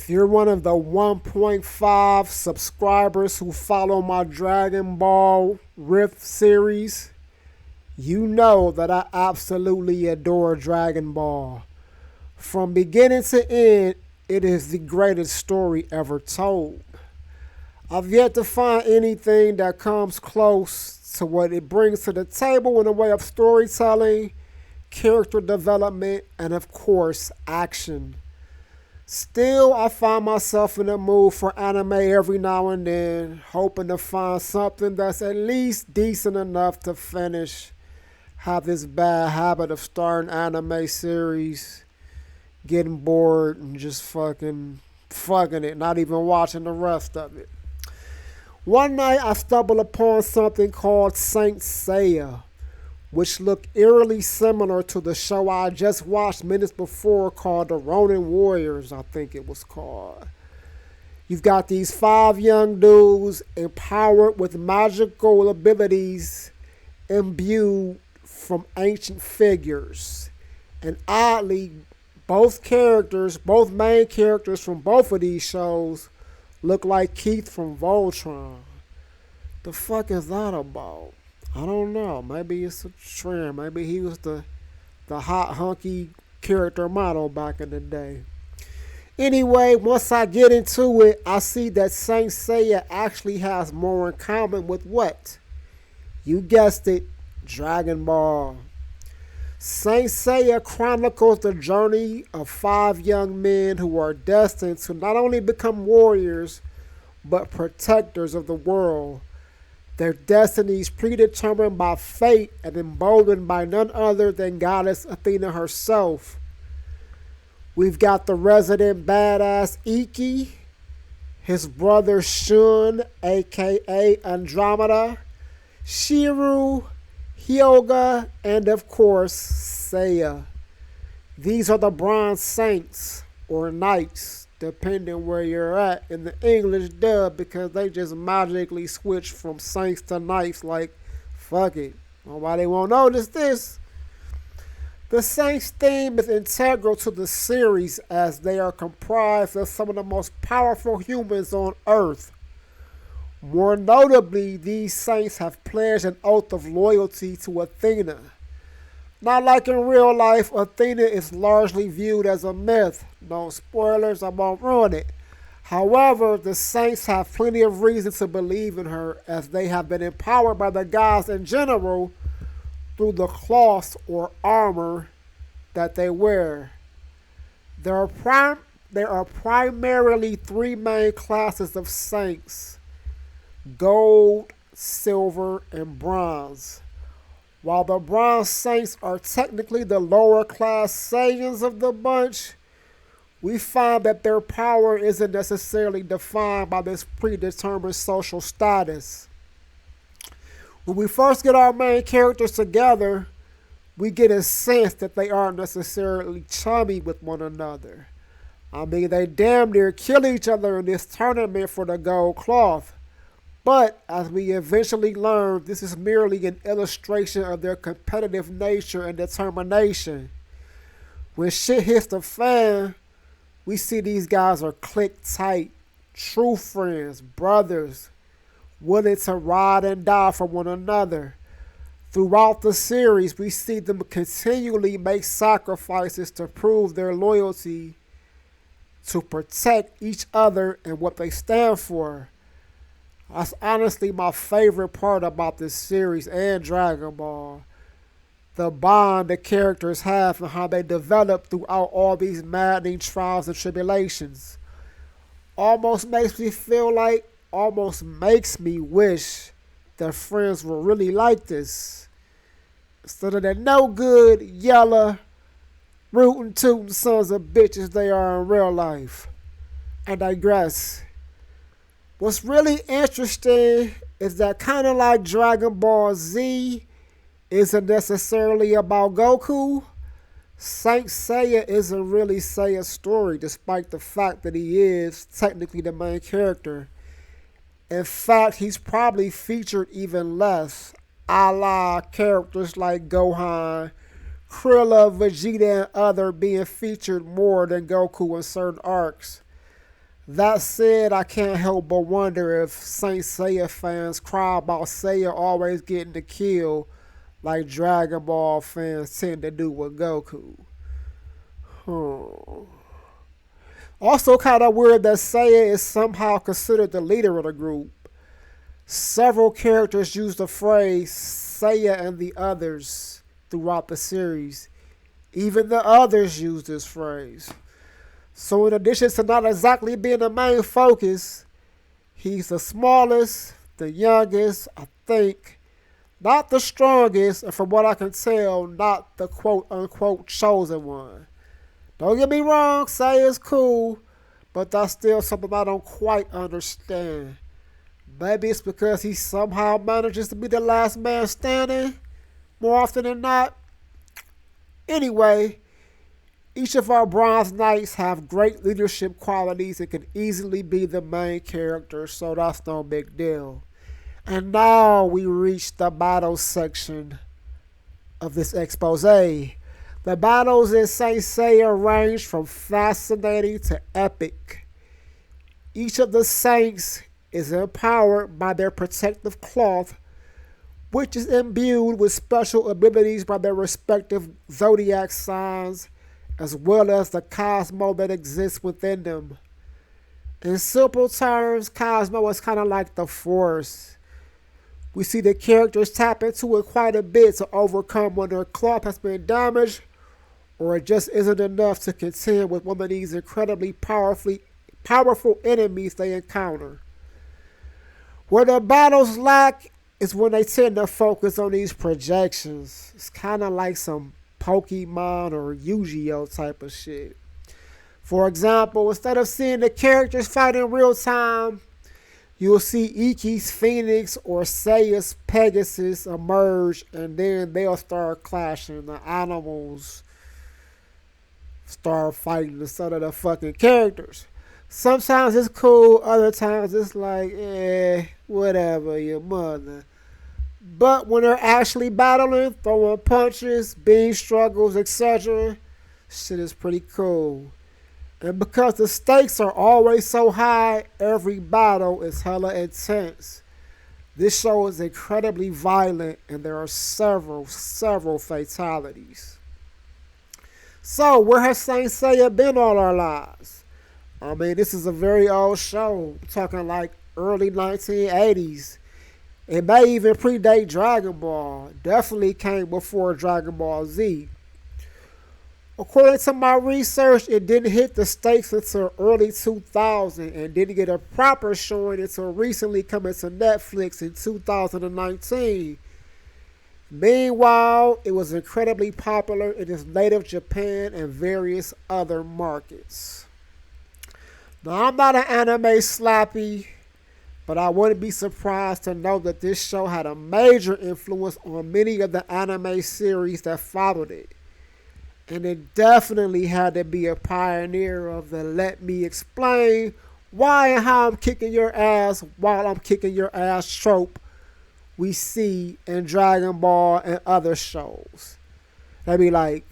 If you're one of the 1.5 subscribers who follow my Dragon Ball Rift series, you know that I absolutely adore Dragon Ball. From beginning to end, it is the greatest story ever told. I've yet to find anything that comes close to what it brings to the table in the way of storytelling, character development, and of course, action. Still, I find myself in the mood for anime every now and then, hoping to find something that's at least decent enough to finish. Have this bad habit of starting anime series, getting bored, and just fucking it, not even watching the rest of it. One night I stumbled upon something called Saint Seiya, which looked eerily similar to the show I just watched minutes before called The Ronin Warriors, I think it was called. You've got these five young dudes empowered with magical abilities imbued from ancient figures. And oddly, both main characters from both of these shows look like Keith from Voltron. The fuck is that about? I don't know. Maybe it's a trend. Maybe he was the hot hunky character model back in the day. Anyway, once I get into it, I see that Saint Seiya actually has more in common with what? You guessed it, Dragon Ball. Saint Seiya chronicles the journey of five young men who are destined to not only become warriors, but protectors of the world. Their destinies predetermined by fate and emboldened by none other than Goddess Athena herself. We've got the resident badass Iki, his brother Shun, aka Andromeda, Shiru, Hyoga, and of course Seiya. These are the Bronze Saints, or Knights, depending where you're at in the English dub, because they just magically switch from Saints to Knights like, fuck it. Nobody won't notice this. The Saints theme is integral to the series as they are comprised of some of the most powerful humans on Earth. More notably, these saints have pledged an oath of loyalty to Athena. Not like in real life, Athena is largely viewed as a myth. No spoilers, I won't ruin it. However, the saints have plenty of reason to believe in her as they have been empowered by the gods in general through the cloths or armor that they wear. There are primarily three main classes of saints: gold, silver, and bronze. While the Bronze Saints are technically the lower class Saiyans of the bunch, we find that their power isn't necessarily defined by this predetermined social status. When we first get our main characters together, we get a sense that they aren't necessarily chummy with one another. I mean, they damn near kill each other in this tournament for the gold cloth. But, as we eventually learn, this is merely an illustration of their competitive nature and determination. When shit hits the fan, we see these guys are click tight, true friends, brothers, willing to ride and die for one another. Throughout the series, we see them continually make sacrifices to prove their loyalty, to protect each other and what they stand for. That's honestly my favorite part about this series and Dragon Ball. The bond the characters have and how they develop throughout all these maddening trials and tribulations. Almost makes me wish their friends were really like this. Instead of the no good, yellow, rootin' tootin' sons of bitches they are in real life. I digress. What's really interesting is that kind of like Dragon Ball Z isn't necessarily about Goku, Saint Seiya isn't really Seiya's story, despite the fact that he is technically the main character. In fact, he's probably featured even less, a la characters like Gohan, Krillin, Vegeta, and other being featured more than Goku in certain arcs. That said, I can't help but wonder if Saint Seiya fans cry about Seiya always getting the kill like Dragon Ball fans tend to do with Goku. Hmm. Also, kind of weird that Seiya is somehow considered the leader of the group. Several characters use the phrase Seiya and the others throughout the series. Even the others use this phrase. So, in addition to not exactly being the main focus, he's the smallest, the youngest, I think, not the strongest, and from what I can tell, not the quote unquote chosen one. Don't get me wrong, Seiya's cool, but that's still something I don't quite understand. Maybe it's because he somehow manages to be the last man standing more often than not. Anyway, each of our Bronze Knights have great leadership qualities and can easily be the main character, so that's no big deal. And now we reach the battle section of this expose. The battles in Saint Seiya range from fascinating to epic. Each of the saints is empowered by their protective cloth, which is imbued with special abilities by their respective zodiac signs, as well as the cosmo that exists within them. In simple terms, Cosmo is kind of like the Force. We see the characters tap into it quite a bit to overcome when their cloth has been damaged, or it just isn't enough to contend with one of these incredibly powerful enemies they encounter. Where the battles lack is when they tend to focus on these projections. It's kind of like some Pokemon or Yu-Gi-Oh type of shit. For example, instead of seeing the characters fight in real time, you'll see Iki's Phoenix or Seiya's Pegasus emerge, and then they'll start clashing. The animals start fighting instead of the fucking characters. Sometimes it's cool, other times it's like, whatever, your mother. But when they're actually battling, throwing punches, beam struggles, etc., shit is pretty cool. And because the stakes are always so high, every battle is hella intense. This show is incredibly violent, and there are several fatalities. So, where has Saint Seiya been all our lives? I mean, this is a very old show. I'm talking like early 1980s. It may even predate Dragon Ball. Definitely came before Dragon Ball Z. According to my research, it didn't hit the stakes until early 2000 and didn't get a proper showing until recently coming to Netflix in 2019. Meanwhile, it was incredibly popular in its native Japan and various other markets. Now, I'm not an anime slappy, but I wouldn't be surprised to know that this show had a major influence on many of the anime series that followed it. And it definitely had to be a pioneer of the let me explain why and how I'm kicking your ass while I'm kicking your ass trope we see in Dragon Ball and other shows. They'd be like,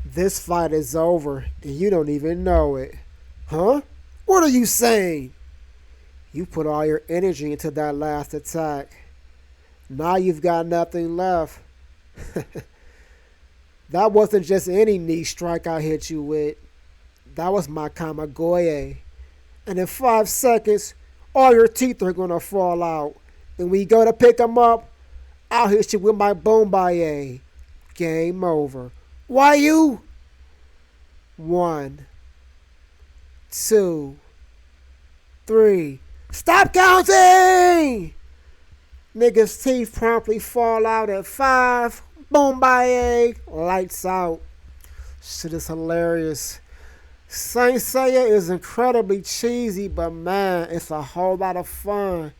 this fight is over and you don't even know it. Huh? What are you saying? You put all your energy into that last attack. Now you've got nothing left. That wasn't just any knee strike I hit you with. That was my Kamagoye. And in 5 seconds, all your teeth are going to fall out. And when you go to pick them up, I'll hit you with my Bombaye. Game over. Why you? 1, 2, 3. Stop counting! Niggas' teeth promptly fall out at 5. Bombaye, lights out. Shit is hilarious. Saint Seiya is incredibly cheesy, but man, it's a whole lot of fun.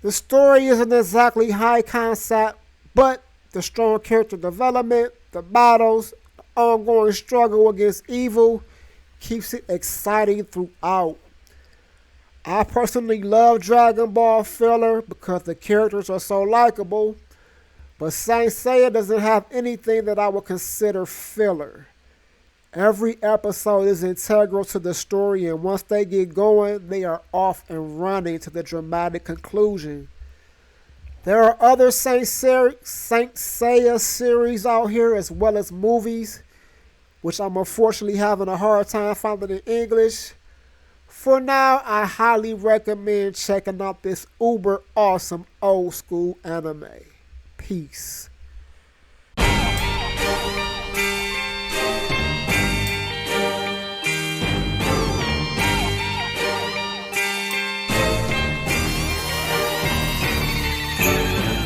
The story isn't exactly high concept, but the strong character development, the battles, the ongoing struggle against evil keeps it exciting throughout. I personally love Dragon Ball filler because the characters are so likable. But Saint Seiya doesn't have anything that I would consider filler. Every episode is integral to the story, and once they get going, they are off and running to the dramatic conclusion. There are other Saint Seiya series out here as well as movies, which I'm unfortunately having a hard time finding in English. For now, I highly recommend checking out this uber awesome old school anime. Peace.